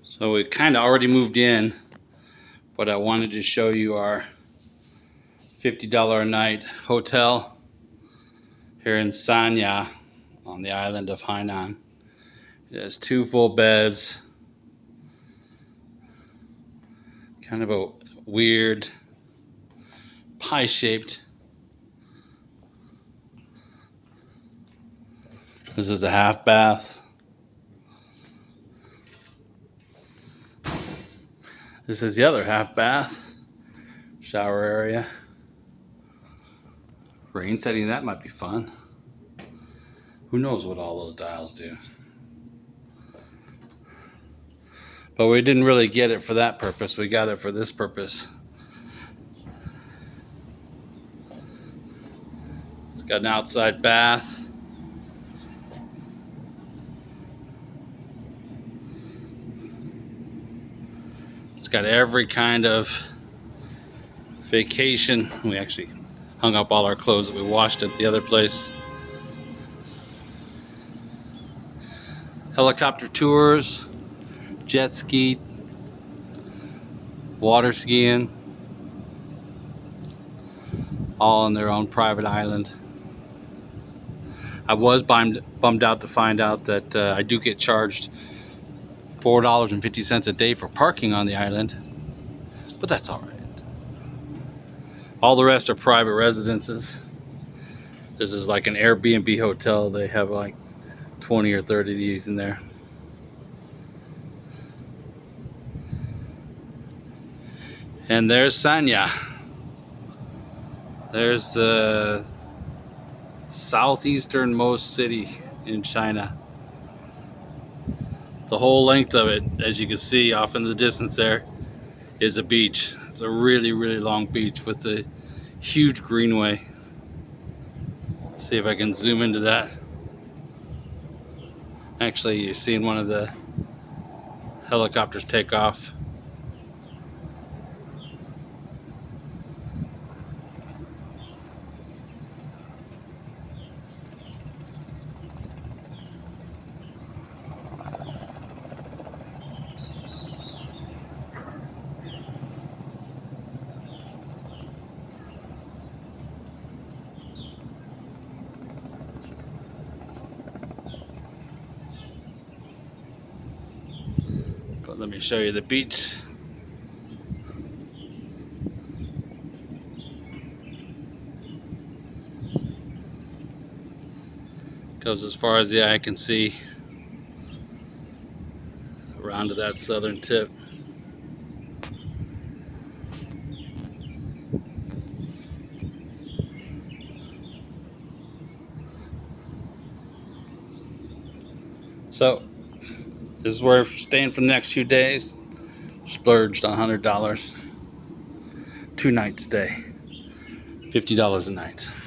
So we kind of already moved in, but I wanted to show you our $50 a night hotel here in Sanya on the island of Hainan. It has 2 full beds, kind of a weird pie-shaped. This is a half bath. This is the other half bath. Shower area. Rain setting, that might be fun. Who knows what all those dials do. But we didn't really get it for that purpose. We got it for this purpose. It's got an outside bath. It's got every kind of vacation. We actually hung up all our clothes that we washed at the other place. Helicopter tours, jet ski, water skiing, all on their own private island. I was bummed out to find out that I do get charged $4.50 a day for parking on the island, but that's all right. All the rest are private residences. This is like an Airbnb hotel. They have like 20 or 30 of these in there. And there's Sanya. There's the southeasternmost city in China. The whole length of it, as you can see off in the distance there, is a beach. It's a really, really long beach with a huge greenway. See if I can zoom into that. Actually, you're seeing one of the helicopters take off. But let me show you the beach. Goes as far as the eye can see, around to that southern tip. So this is where we're staying for the next few days. Splurged on $100, 2 night stay, $50 a night.